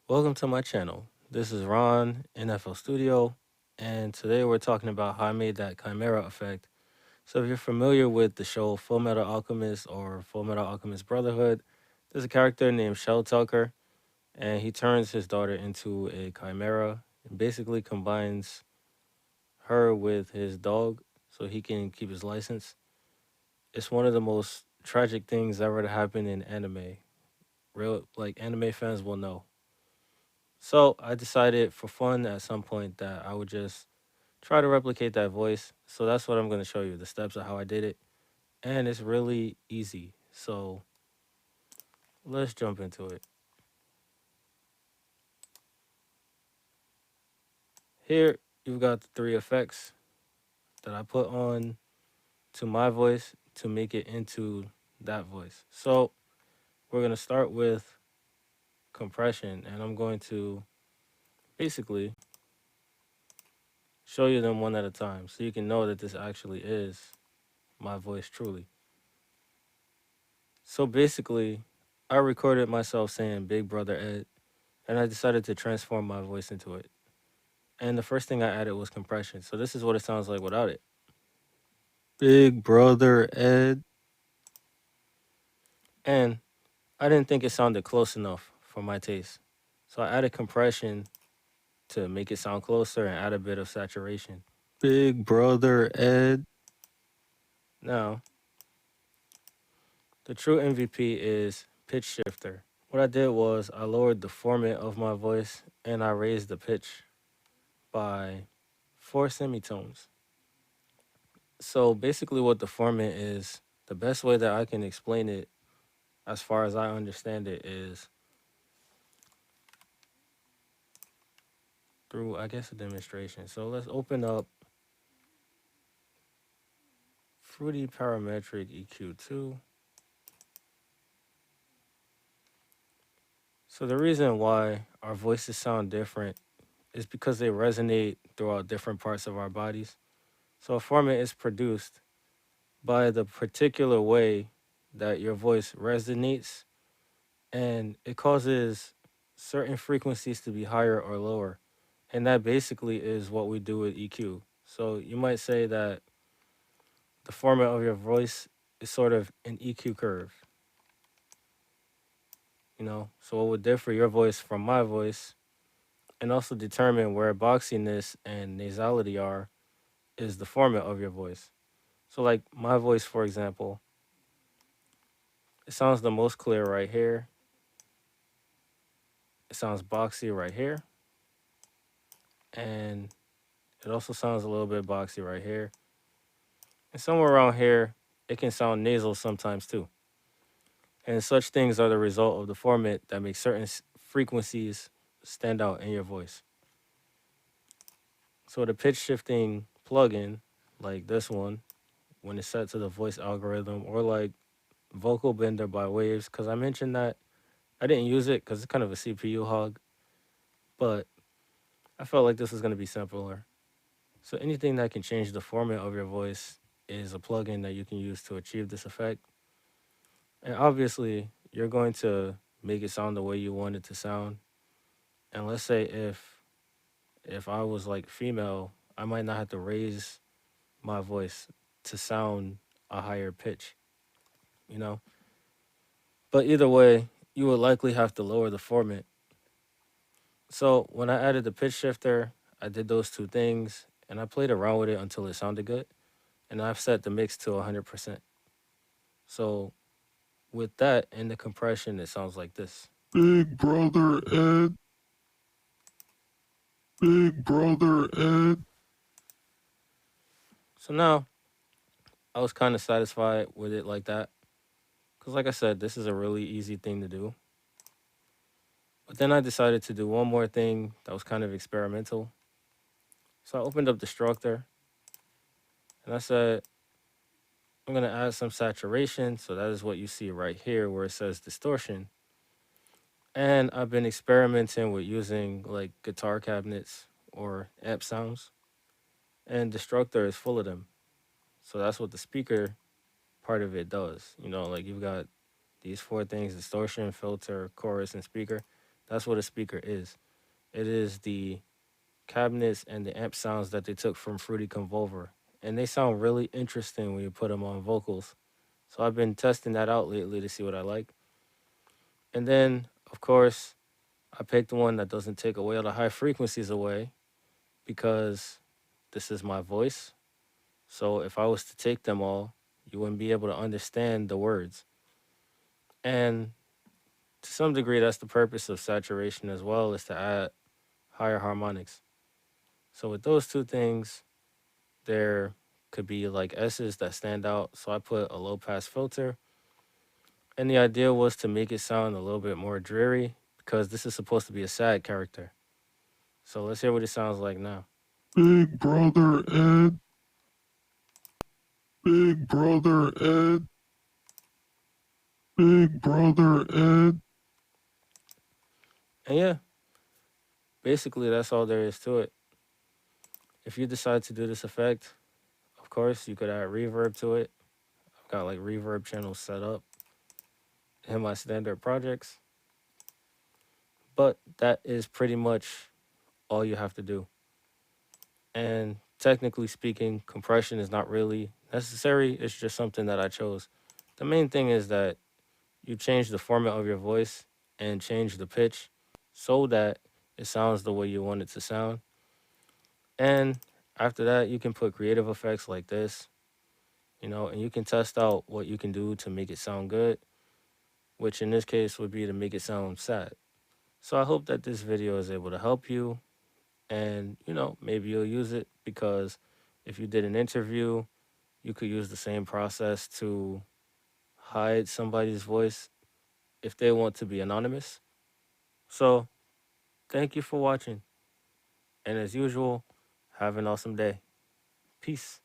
Welcome to my channel. This is Ron in FL Studio, and today we're talking about how I made that Chimera effect. So if you're familiar with the show Fullmetal Alchemist or Fullmetal Alchemist Brotherhood, there's a character named Shell Tucker, and he turns his daughter into a Chimera and basically combines her with his dog so he can keep his license. It's one of the most tragic things ever to happen in anime. Real anime fans will know. So I decided for fun at some point that I would just try to replicate that voice. So that's what I'm going to show you, the steps of how I did it. And it's really easy. So let's jump into it. Here, you've got the three effects that I put on to my voice to make it into that voice. So we're going to start with compression, and I'm going to basically show you them one at a time so you can know that this actually is my voice truly. So basically, I recorded myself saying Big Brother Ed, and I decided to transform my voice into it. And the first thing I added was compression. So this is what it sounds like without it. Big Brother Ed. And I didn't think it sounded close enough for my taste. So I added compression to make it sound closer and add a bit of saturation. Big Brother Ed. Now, the true MVP is pitch shifter. What I did was I lowered the formant of my voice and I raised the pitch by 4 semitones. So basically, what the formant is, the best way that I can explain it, as far as I understand it, is through, I guess, a demonstration. So let's open up Fruity Parametric EQ2. So the reason why our voices sound different is because they resonate throughout different parts of our bodies. So a formant is produced by the particular way that your voice resonates, and it causes certain frequencies to be higher or lower. And that basically is what we do with EQ. So you might say that the format of your voice is sort of an EQ curve, you know? So what would differ your voice from my voice and also determine where boxiness and nasality are is the format of your voice. So like my voice, for example, it sounds the most clear right here. It sounds boxy right here. And it also sounds a little bit boxy right here. And somewhere around here, it can sound nasal sometimes too. And such things are the result of the format that makes certain frequencies stand out in your voice. So the pitch shifting plugin, like this one, when it's set to the voice algorithm, or like Vocal Bender by Waves, because I mentioned that I didn't use it because it's kind of a CPU hog, but I felt like this was going to be simpler. So anything that can change the format of your voice is a plugin that you can use to achieve this effect. And obviously, you're going to make it sound the way you want it to sound. And let's say if I was like female, I might not have to raise my voice to sound a higher pitch, you know? But either way, you would likely have to lower the format. So when I added the pitch shifter, I did those two things and I played around with it until it sounded good. And I've set the mix to 100%. So with that and the compression, it sounds like this. Big Brother Ed. Big Brother Ed. So now I was kind of satisfied with it like that. Because, like I said, this is a really easy thing to do. But then I decided to do one more thing that was kind of experimental. So I opened up Destructor and I said, I'm going to add some saturation. So that is what you see right here where it says distortion. And I've been experimenting with using like guitar cabinets or amp sounds. And Destructor is full of them. So that's what the speaker part of it does. You know, like you've got these four things: distortion, filter, chorus, and speaker. That's what a speaker is. It is the cabinets and the amp sounds that they took from Fruity Convolver. And they sound really interesting when you put them on vocals. So I've been testing that out lately to see what I like. And then, of course, I picked one that doesn't take away all the high frequencies away because this is my voice. So if I was to take them all, you wouldn't be able to understand the words. And to some degree, that's the purpose of saturation as well, is to add higher harmonics. So with those two things, there could be like S's that stand out. So I put a low pass filter. And the idea was to make it sound a little bit more dreary because this is supposed to be a sad character. So let's hear what it sounds like now. Big brother Ed, big brother Ed, big brother Ed. And yeah, basically that's all there is to it. If you decide to do this effect, of course, you could add reverb to it. I've got like reverb channels set up in my standard projects. But that is pretty much all you have to do. And technically speaking, compression is not really necessary. It's just something that I chose. The main thing is that you change the format of your voice and change the pitch so that it sounds the way you want it to sound. And after that, you can put creative effects like this, and you can test out what you can do to make it sound good, which in this case would be to make it sound sad. So I hope that this video is able to help you, and maybe you'll use it, because if you did an interview, you could use the same process to hide somebody's voice if they want to be anonymous. So thank you for watching, and as usual, have an awesome day. Peace.